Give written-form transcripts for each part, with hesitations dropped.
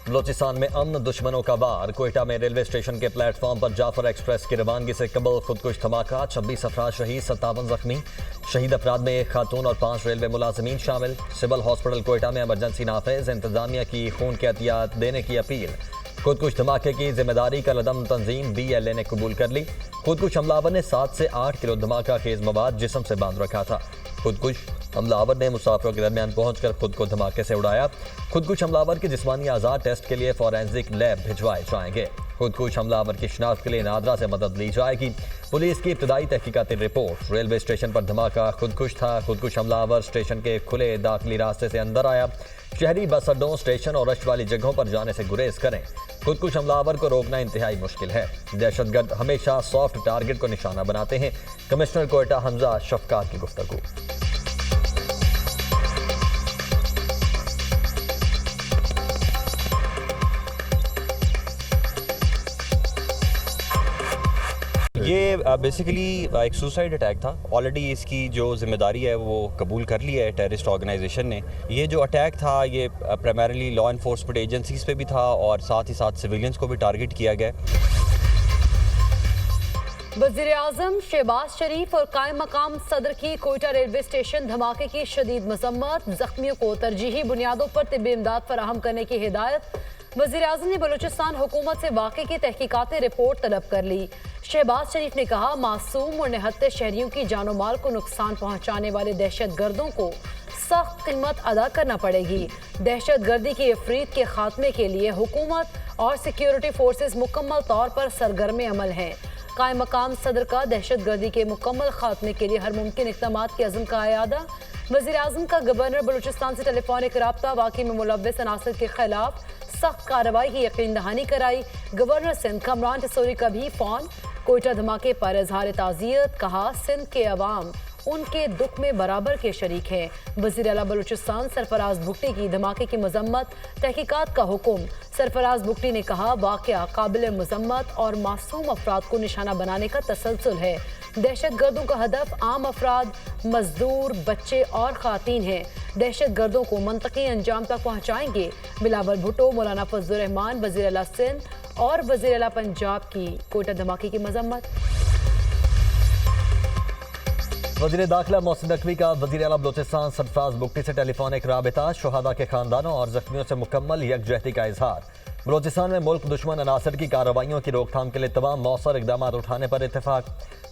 बलोचिस्तान में अमन दुश्मनों का वार। कोयटा में रेलवे स्टेशन के प्लेटफॉर्म पर जाफर एक्सप्रेस की रवानगी से कबल खुदकुश धमाका। 26 अफराद शहीद, 57 जख्मी। शहीद अफराद में एक खातून और 5 रेलवे मुलाजमीन शामिल। सिविल हॉस्पिटल कोयटा में इमरजेंसी नाफिज। इंतजामिया की खून की एहतियात देने की अपील। खुदकुश धमाके की जिम्मेदारी का लदम तंजीम BLA ने कबूल कर ली। खुदकुश हमलावर ने 7 से 8 किलो धमाका खेज मवाद जिस्म से बांध रखा था। खुदकुश हमलावर ने मुसाफिरों के दरमियान पहुंचकर खुद को धमाके से उड़ाया। खुदकुश हमलावर के जिस्मानी आज़ाद टेस्ट के लिए फॉरेंसिक लैब भिजवाए जाएंगे। खुदकुश हमलावर की शिनाख्त के लिए नादरा से मदद ली जाएगी। पुलिस की इब्तदाई तहकीकाती रिपोर्ट। रेलवे स्टेशन पर धमाका खुदकुश था। खुदकुश हमलावर स्टेशन के खुले दाखिली रास्ते से अंदर आया। शहरी बस अड्डों, स्टेशन और रश वाली जगहों पर जाने से गुरेज करें। खुदकुश हमलावर को रोकना इंतहाई मुश्किल है। दहशतगर्द हमेशा सॉफ्ट टारगेट को निशाना बनाते हैं। कमिश्नर कोयटा हमजा शफकात की गुफ्तगू। ये बेसिकली एक सुसाइड अटैक था। ऑलरेडी इसकी जो जिम्मेदारी है वो कबूल कर ली है टेररिस्ट ऑर्गेनाइजेशन ने। ये जो अटैक था ये प्राइमरीली लॉ एनफोर्समेंट एजेंसीज पे भी था और साथ ही साथ सिविलियंस को भी टारगेट किया गया। वज़ीर आज़म शहबाज शरीफ और कायम मकाम सदर की कोयटा रेलवे स्टेशन धमाके की शदीद मजम्मत। जख्मियों को तरजीही बुनियादों पर तिब्बी इमदाद फराहम करने की हिदायत। वज़ीर आज़म ने बलूचिस्तान हुकूमत से वाक़े की तहकीकाती रिपोर्ट तलब कर ली। शहबाज शरीफ ने कहा, मासूम और निहत्ते शहरियों की जानो माल को नुकसान पहुँचाने वाले दहशत गर्दों को सख्त कीमत अदा करना पड़ेगी। दहशत गर्दी की अफरीद के खात्मे के लिए हुकूमत और सिक्योरिटी फोर्सेस मुकम्मल तौर पर सरगर्म अमल हैं। कायम मकाम सदर का दहशत गर्दी के मुकम्मल खात्मे के लिए हर मुमकिन इक़दामात के अज़्म का अयादा। वज़ीर आज़म का गवर्नर बलूचिस्तान से टेलीफोनिक रब्ता। वाक़ई में मुलव्वस अनासर के खिलाफ सख्त कार्रवाई की यकीन दहानी कराई। गवर्नर सिंध कमरान टसोरी का भी फ़ोन। कोयटा धमाके पर इजहार ताज़ियत। कहा, सिंध के अवाम उनके दुख में बराबर के शरीक हैं। वज़ीर आला बलूचिस्तान सरफराज भुट्टी की धमाके की मजम्मत, तहकीकात का हुक्म। सरफराज भुट्टी ने कहा, वाक़या काबिल मजम्मत और मासूम अफराद को निशाना बनाने का तसलसल है। दहशत गर्दों का हदफ आम अफराद, मजदूर, बच्चे और खातीन हैं। दहशत गर्दों को मंतकी अंजाम तक पहुँचाएंगे। बिलावल भुट्टो, मौलाना फजलुर रहमान, वज़ीर आला सिंध और वज़ीर आला पंजाब की कोयटा धमाके की मजम्मत। वज़ीर दाखिला मोहसिन नकवी का वज़ीर आला बलूचिस्तान सरफराज भुट्टी से टेलीफोनिक राबिता। शुहदा के खानदानों और जख्मियों से मुकम्मल यकजहती का इजहार। बलूचिस्तान में मुल्क दुश्मन अनासर की कार्रवाइयों की रोकथाम के लिए तमाम मौसर इकदाम उठाने पर इतफाक।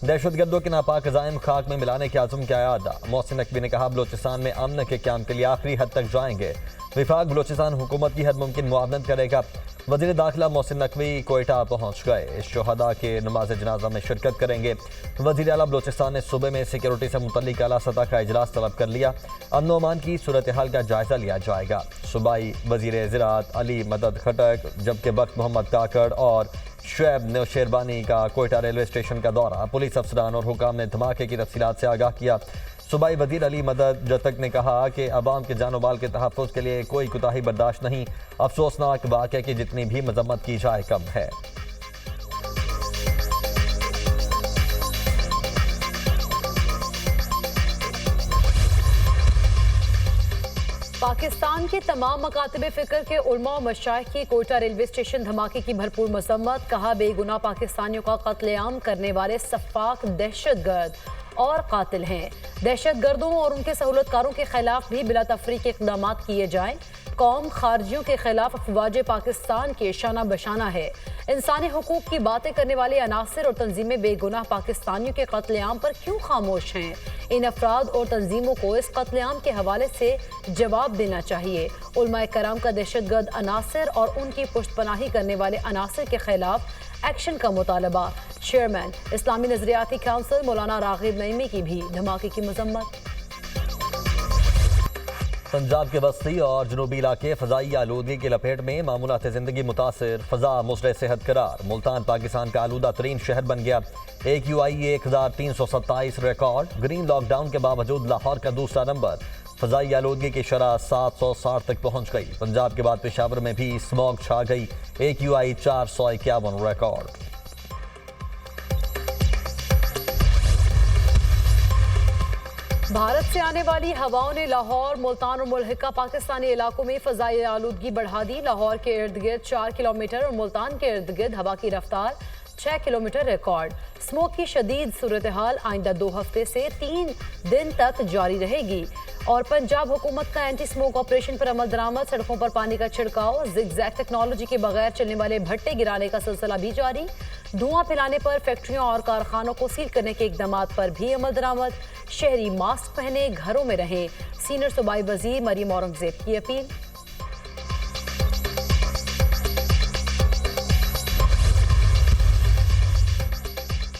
दहशत गर्दों के नापाक अज़ाइम खाक में मिलाने के आज़म का अयादा। मोहसिन नकवी ने कहा, बलूचिस्तान में अमन के क़याम के लिए आखिरी हद तक जाएंगे। विफाक बलूचिस्तान हुकूमत की हर मुमकिन मुआवनत करेगा। वज़ीर दाखिला मोहसिन नकवी कोयटा पहुँच गए। शुहदा के नमाज जनाजा में शिरकत करेंगे। वज़ीर आला बलूचिस्तान ने सूबे में सिक्योरिटी से मुतल्लिक आला सतह का इजलास तलब कर लिया। अमन व अमान की सूरत हाल का जायजा लिया जाएगा। सूबाई वज़ीर ज़राअत अली मदद खटक, जबकि बख्त मोहम्मद काकड़ और शुएब नौशेरबानी का कोयटा रेलवे स्टेशन का दौरा। पुलिस अफसरान और हुकाम ने धमाके की तफसीलात से आगाह किया। सूबाई वज़ीर अली मदद जतक ने कहा कि अवाम के जानो माल के तहफ़्फ़ुज़ के लिए कोई कोताही बर्दाश्त नहीं। अफसोसनाक वाक़या की जितनी भी मजम्मत की जाए कम है। पाकिस्तान के तमाम मकातबे फ़िक्र के उलमा और मशाइख की कोयटा रेलवे स्टेशन धमाके की भरपूर मजम्मत। कहा, बेगुनाह पाकिस्तानियों का कत्लेआम करने वाले सफ़ाक दहशतगर्द और कातिल हैं। दहशत गर्दों और उनके सहूलतकारों के खिलाफ भी बिला तफरीक इक़दाम किए जाएँ। कौम खारजियों के खिलाफ अफवाज पाकिस्तान के शाना बशाना है। इंसानी हुकूक की बातें करने वाले अनासर और तंजीमें बेगुनाह पाकिस्तानियों के कत्लेआम पर क्यों खामोश हैं? इन अफराद और तंजीमों को इस कत्लेआम के हवाले से जवाब देना चाहिए। उलमाए कराम का दहशतगर्द अनासर और उनकी पुष्टपनाही करने वाले अनासर के खिलाफ एक्शन का मुतालबा। चेयरमैन इस्लामी नजरियाती काउंसिल मौलाना रागिब नईमी की भी धमाके की मजम्मत। पंजाब के बस्ती और जनूबी इलाके फ़ज़ाई आलूदगी की लपेट में। मामूलात ज़िंदगी मुतासिर, फ़ज़ा मुसरे सेहत करार। मुल्तान पाकिस्तान का आलूदा तरीन शहर बन गया। AQI 1327 record. ग्रीन लॉकडाउन के बावजूद लाहौर का दूसरा नंबर। फ़ज़ाई आलूदगी की शरह 760 तक पहुँच गई। पंजाब के बाद पेशावर में भी स्मॉग छा गई। AQI 451 record. भारत से आने वाली हवाओं ने लाहौर, मुल्तान और मुल्हिका पाकिस्तानी इलाकों में फजाई आलूदगी बढ़ा दी। लाहौर के इर्द गिर्द 4 किलोमीटर और मुल्तान के इर्द गिर्द हवा की रफ्तार 6 किलोमीटर रिकॉर्ड। स्मोक की शदीद सूरत हाल आइंदा 2 हफ्ते से 3 दिन तक जारी रहेगी। और पंजाब हुकूमत का एंटी स्मोक ऑपरेशन पर अमल दरामद। सड़कों पर पानी का छिड़काव, जिगजैग टेक्नोलॉजी के बगैर चलने वाले भट्टे गिराने का सिलसिला भी जारी। धुआं फैलाने पर फैक्ट्रियों और कारखानों को सील करने के इकदाम पर भी अमल दरामद। शहरी मास्क पहने घरों में रहें, सीनियर सूबाई वजीर मरीम औरंगजेब की अपील।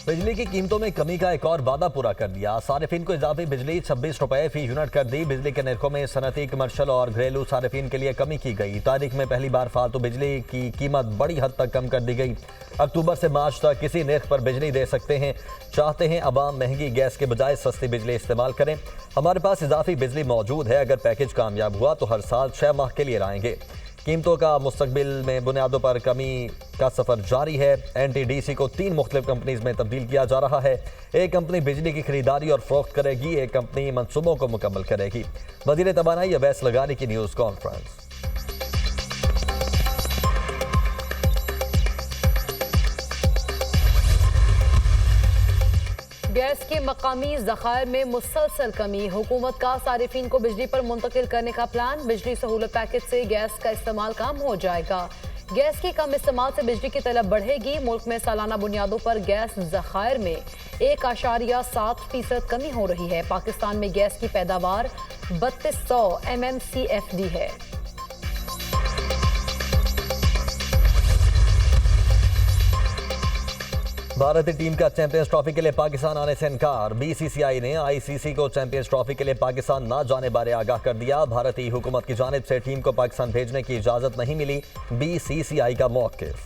बिजली की कीमतों में कमी का एक और वादा पूरा कर दिया। सारिफिन को इजाफी बिजली 26 रुपए फी यूनिट कर दी। बिजली के निर्खों में सनती, कमर्शियल और घरेलू सारिफिन के लिए कमी की गई। तारीख में पहली बार फालतू बिजली की कीमत बड़ी हद तक कम कर दी गई। अक्टूबर से मार्च तक किसी निर्ख पर बिजली दे सकते हैं। चाहते हैं अवाम महंगी गैस के बजाय सस्ती बिजली इस्तेमाल करें। हमारे पास इजाफी बिजली मौजूद है। अगर पैकेज कामयाब हुआ तो हर साल 6 माह के लिए लाएंगे। कीमतों का मुस्तकबिल में बुनियादों पर कमी का सफर जारी है। NTDC को 3 मुख्तलिफ कंपनीज में तब्दील किया जा रहा है। एक कंपनी बिजली की खरीदारी और फरोख्त करेगी, एक कंपनी मंसूबों को मुकम्मल करेगी। वजीर तवानाई अवैस लगानी की न्यूज़ कॉन्फ्रेंस। गैस के मकामी ज़खायर में मुसलसल कमी। हुकूमत का सारिफिन को बिजली पर मुंतकिल करने का प्लान। बिजली सहूलत पैकेज से गैस का इस्तेमाल कम हो जाएगा। गैस के कम इस्तेमाल से बिजली की तलब बढ़ेगी। मुल्क में सालाना बुनियादों पर गैस ज़खायर में 1.7% कमी हो रही है। पाकिस्तान में गैस की पैदावार 3200 MMCFD है। भारतीय टीम का चैंपियंस ट्रॉफी के लिए पाकिस्तान आने से इनकार। BCCI ने ICC को चैंपियंस ट्रॉफी के लिए पाकिस्तान ना जाने बारे आगाह कर दिया। भारतीय हुकूमत की जानिब से टीम को पाकिस्तान भेजने की इजाजत नहीं मिली। BCCI का मौक़िफ़।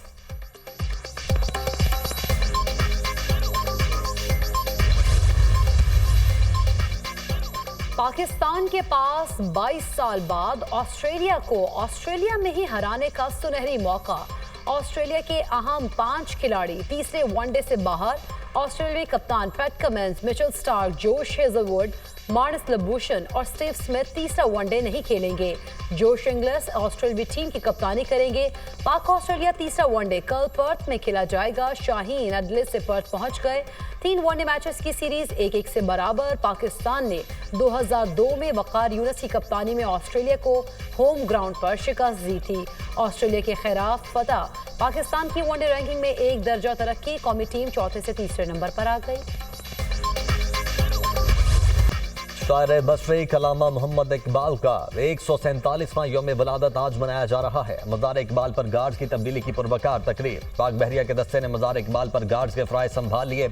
पाकिस्तान के पास 22 साल बाद ऑस्ट्रेलिया को ऑस्ट्रेलिया में ही हराने का सुनहरी मौका। ऑस्ट्रेलिया के अहम 5 खिलाड़ी तीसरे वनडे से बाहर। ऑस्ट्रेलियाई कप्तान Pat Cummins, Mitchell Starc, Josh Hazlewood, Marnus Labuschagne और स्टीव स्मिथ तीसरा वनडे नहीं खेलेंगे। जोश इंग्लिस ऑस्ट्रेलियाई टीम की कप्तानी करेंगे। पाक ऑस्ट्रेलिया तीसरा वनडे कल पर्थ में खेला जाएगा। शाहीन एडिलेड से पर्थ पहुंच गए। 3 वनडे मैचेस की सीरीज 1-1 से बराबर। पाकिस्तान ने 2002 में वकार यूनुस की कप्तानी में ऑस्ट्रेलिया को होम ग्राउंड पर शिकस्त दी थी। ऑस्ट्रेलिया के खिलाफ फतह। पाकिस्तान की वनडे रैंकिंग में 1 दर्जा तरक्की। कौमी टीम चौथे से तीसरे नंबर पर आ गई। शायर बसरी कलामा मोहम्मद इकबाल का 147वां यौम वलादत आज मनाया जा रहा है। मज़ार इकबाल पर गार्ड्स की तब्दीली की पुरवकार तकरीर। पाक बहरिया के दस्ते ने मज़ार इकबाल पर गार्ड्स के फ़राइज़ संभाल लिए।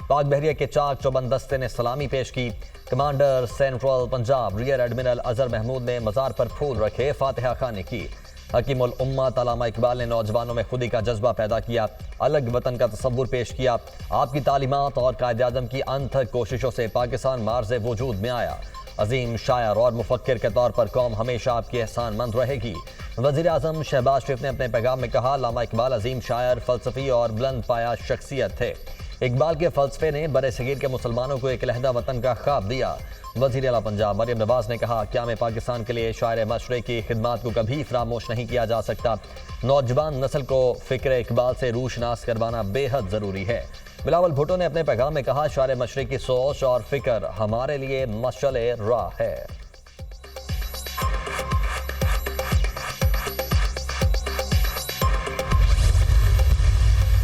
पाक बहरिया के चाक चौबंद दस्ते ने सलामी पेश की। Commander central Punjab rear admiral Azhar Mahmood ने मज़ार पर फूल रखे, फातिहा खानी की। हकीमुल उम्मत अल्लामा इकबाल ने नौजवानों में खुदी का जज्बा पैदा किया, अलग वतन का तसव्वुर पेश किया। आपकी तालीमात और कायद आज़म की अनथक कोशिशों से पाकिस्तान मार्ज़ वजूद में आया। अजीम शायर और मुफक्किर के तौर पर कौम हमेशा आपकी एहसानमंद रहेगी। वज़ीर आज़म शहबाज शरीफ ने अपने पैगाम में कहा, अल्लामा इकबाल अजीम शायर, फ़लसफ़ी और बुलंद पाया शख्सियत थे। इकबाल के फ़लसफ़े ने बरे सगीर के मुसलमानों को एक अलहदा वतन का ख्वाब दिया। वज़ीर आला पंजाब मरियम नवाज़ ने कहा, क़याम पाकिस्तान के लिए शायर मशरक़ की खिदमात को कभी फरामोश नहीं किया जा सकता। नौजवान नस्ल को फ़िक्र इकबाल से रूशनास करवाना बेहद ज़रूरी है। बिलावल भुट्टो ने अपने पैगाम में कहा, शायर मशरक़ की सोच और फ़िक्र हमारे लिए मशअले राह है।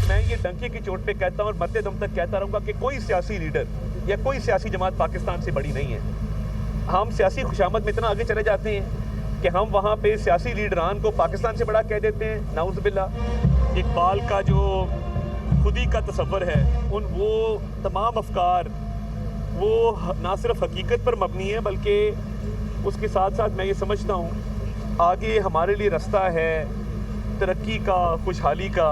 मैं ये डंके की चोट पे कहता हूँ और मरते दम तक कहता रहूँगा कि कोई सियासी लीडर या कोई सियासी जमात पाकिस्तान से बड़ी नहीं है। हम सियासी खुशामद में इतना आगे चले जाते हैं कि हम वहाँ पे सियासी लीडरान को पाकिस्तान से बड़ा कह देते हैं। नाउज़ बिल्लाह। इकबाल का जो खुदी का तसव्वुर है, वो तमाम अफकार वो ना सिर्फ हकीकत पर मबनी है, बल्कि उसके साथ साथ मैं ये समझता हूँ आगे हमारे लिए रास्ता है तरक्की का, खुशहाली का।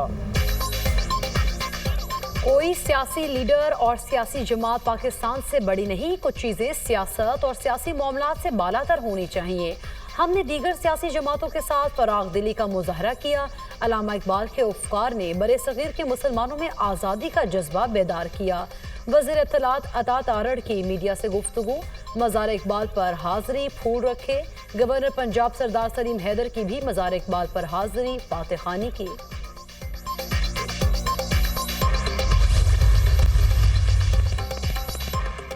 कोई सियासी लीडर और सियासी जमात पाकिस्तान से बड़ी नहीं। कुछ चीज़ें सियासत और सियासी मामलात से बालातर होनी चाहिए। हमने दीगर सियासी जमातों के साथ फराग दिली का मुजाहरा किया। अल्लामा इकबाल के अफकार ने बरे सगीर के मुसलमानों में आज़ादी का जज्बा बेदार किया। वज़ीर इत्तलात अता तारड़ की मीडिया से गुफ्तगू, मज़ार इकबाल पर हाज़री, फूल रखे। गवर्नर पंजाब सरदार सलीम हैदर की भी मज़ार इकबाल पर हाज़री, फातिहानी की।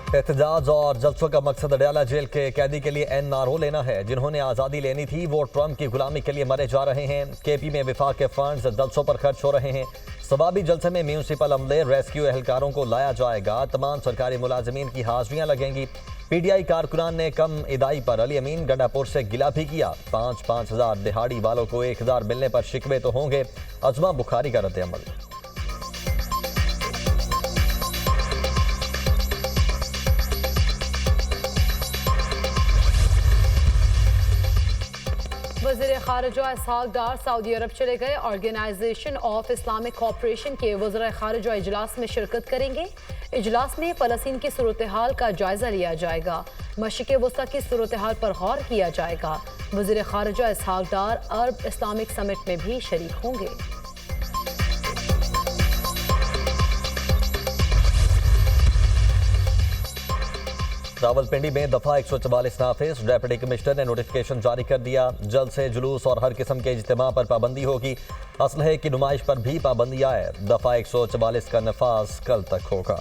एहतजाज और जलसों का मकसद अडयाला जेल के कैदी के लिए NRO लेना है। जिन्होंने आज़ादी लेनी थी वो ट्रंप की गुलामी के लिए मरे जा रहे हैं। KP में विफाक के फंड्स जलसों पर खर्च हो रहे हैं। सवाबी जलसे में म्यूनसिपल अमले, रेस्क्यू एहलकारों को लाया जाएगा। तमाम सरकारी मुलाजमीन की हाजिरियां लगेंगी। PTI कारकुनान ने कम इदाई पर अली अमीन गंडापुर से गिला भी किया। 5-5 हज़ार दिहाड़ी वालों को 1000 मिलने पर शिकवे तो होंगे। अजमा बुखारी का रद्द अमल। वज़ीर ख़ारिजा इसहाक़ डार सऊदी अरब चले गए। ऑर्गेनाइजेशन ऑफ इस्लामिक कॉपरेशन के वज़ीर ख़ारिजा इजलास में शिरकत करेंगे। इजलास में फ़लस्तीन की सूरत हाल का जायज़ा लिया जाएगा। मशरिक़ वस्ता की सूरत हाल पर गौर किया जाएगा। वज़ीर ख़ारिजा इसहाक़ डार अरब इस्लामिक समिट में भी शरीक होंगे। रावलपिंडी में दफा 144 नाफिज, डेप्यूटी कमिश्नर ने नोटिफिकेशन जारी कर दिया। जल्द से जुलूस और हर किस्म के इज्तिमा पर पाबंदी होगी। असलहे की नुमाइश पर भी पाबंदी आए। दफा 144 का नफाज कल तक होगा।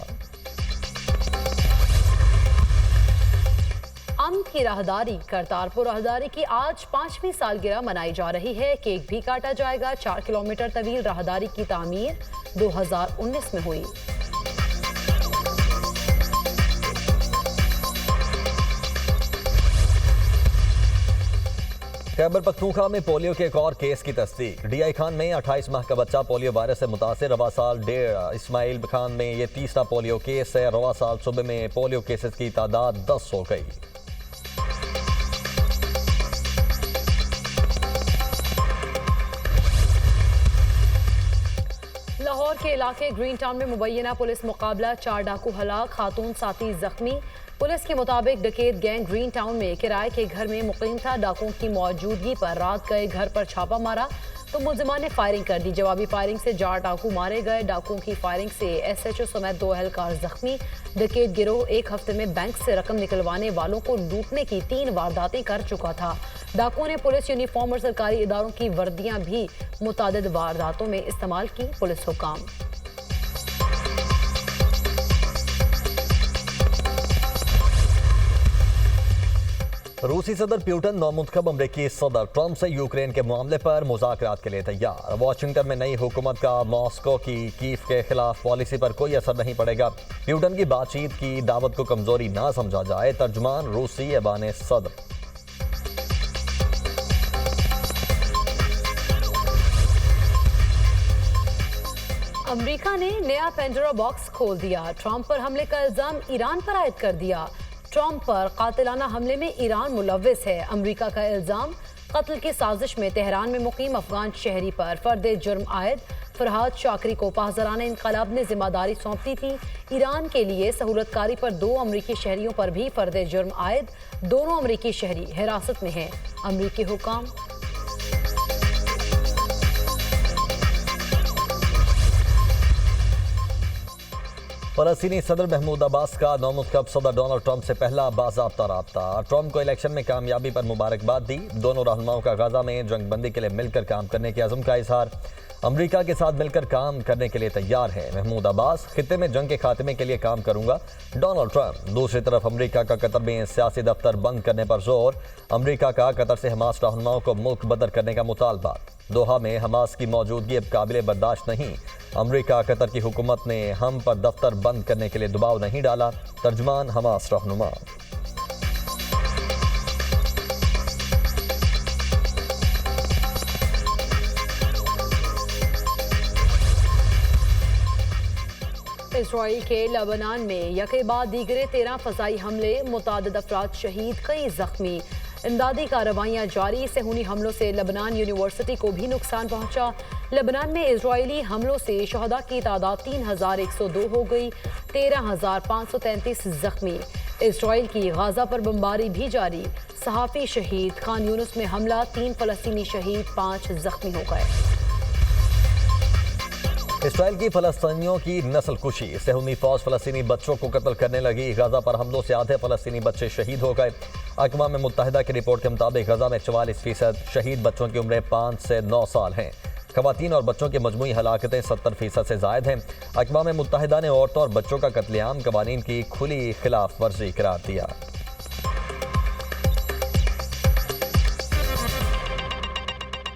अमन की राहदारी, करतारपुर राहदारी की आज 5वीं सालगिरह मनाई जा रही है। केक भी काटा जाएगा। 4 किलोमीटर तवील राहदारी की तामीर 2019 में हुई। खैबर पख्तूनख्वा में पोलियो के एक और केस की तस्दीक। DI खान में 28 माह का बच्चा पोलियो वायरस से मुतासिर। रवा साल 1.5 इस्माइल खान में ये तीसरा पोलियो केस है। रवा साल सूबे में पोलियो केसेस की तादाद 10 हो गई। लाहौर के इलाके ग्रीन टाउन में मुबैना पुलिस मुकाबला, 4 डाकू हलाक, खातून साथी जख्मी। पुलिस के मुताबिक डकैत गैंग ग्रीन टाउन में किराए के घर में मुकीम था। डाकुओं की मौजूदगी पर रात गए घर पर छापा मारा तो मुलजिमान ने फायरिंग कर दी। जवाबी फायरिंग से 4 डाकू मारे गए। डाकुओं की फायरिंग से SHO समेत 2 एहलकार जख्मी। डकैत गिरोह एक हफ्ते में बैंक से रकम निकलवाने वालों को लूटने की 3 वारदातें कर चुका था। डाकुओं ने पुलिस यूनिफॉर्म और सरकारी इदारों की वर्दियां भी मुतादिद वारदातों में इस्तेमाल की। पुलिस हुकाम। रूसी सदर प्यूटन नौमुंतखब अमरीकी सदर ट्रंप से यूक्रेन के मामले पर मुज़ाकरात के लिए तैयार। वाशिंगटन में नई हुकूमत का मॉस्को की कीव के खिलाफ पॉलिसी पर कोई असर नहीं पड़ेगा। प्यूटन की बातचीत की दावत को कमजोरी ना समझा जाए। तर्जुमान रूसी ऐवान सदर। अमेरिका ने नया पेंडोरा बॉक्स खोल दिया। ट्रंप पर हमले का इल्जाम ईरान पर आयद कर दिया। ट्रंप पर कातिलाना हमले में ईरान मुलव्विस है। अमेरिका का इल्जाम कत्ल की साजिश में तेहरान में मुकीम अफगान शहरी पर फर्द जुर्म आयद। फरहाद शाकरी को पाहजराना इनकलाब ने जिम्मेदारी सौंप दी थी। ईरान के लिए सहूलतकारी पर 2 अमरीकी शहरियों पर भी फर्द जुर्म आयद। दोनों अमरीकी शहरी हिरासत में हैं। अमरीकी हुकाम। फलस्तीनी सदर महमूद अब्बास का नौमुंतखब सदर डोनाल्ड ट्रंप से पहला बाज़ाब्ता राब्ता। ट्रंप को इलेक्शन में कामयाबी पर मुबारकबाद दी। दोनों रहनुमाओं का गाजा में जंगबंदी के लिए मिलकर काम करने के अज़म का इजहार। अमेरिका के साथ मिलकर काम करने के लिए तैयार है महमूद अब्बास। खित्ते में जंग के खात्मे के लिए काम करूंगा डोनाल्ड ट्रंप। दूसरी तरफ अमेरिका का कतर में सियासी दफ्तर बंद करने पर जोर। अमेरिका का कतर से हमास रहनुमाओं को मुल्क बदर करने का मुतालबा। दोहा में हमास की मौजूदगी अब काबिल बर्दाश्त नहीं। अमेरिका कतर की हुकूमत ने हम पर दफ्तर बंद करने के लिए दबाव नहीं डाला। तर्जुमान हमास रहनुमा। इसराइल के लेबनान में यके बाद दीगरे 13 फ़ज़ाई हमले, मुतादिद अफराद शहीद, कई जख्मी। इमदादी कार्रवाइयाँ जारी। सेहूनी हमलों से लेबनान यूनिवर्सिटी को भी नुकसान पहुँचा। लेबनान में इजरायली हमलों से शहदा की तादाद 3102 हो गई। 13,533 जख्मी। इसराइल की गाजा पर बमबारी भी जारी, सहाफ़ी शहीद, खान यूनुस में हमला, 3 फ़लस्तीनी शहीद, 5 जख्मी हो गए। इसराइल की फ़लस्तीनियों की नस्ल कुशी, सहूनी फौज फ़लस्तीनी बच्चों को कत्ल करने लगी। गाजा पर हमलों से आधे फ़लस्तीनी बच्चे शहीद हो गए। अक़वाम मुत्तहिदा की रिपोर्ट के मुताबिक गाजा में 44% शहीद बच्चों की उम्रें 5 से 9 साल हैं। ख़वातीन और बच्चों की मजमूई हलाकतें 70% से ज़ायद हैं। अक़वाम मुत्तहिदा ने औरतों और बच्चों का कत्लेआम क़वानीन की खुली खिलाफ वर्जी करार दिया।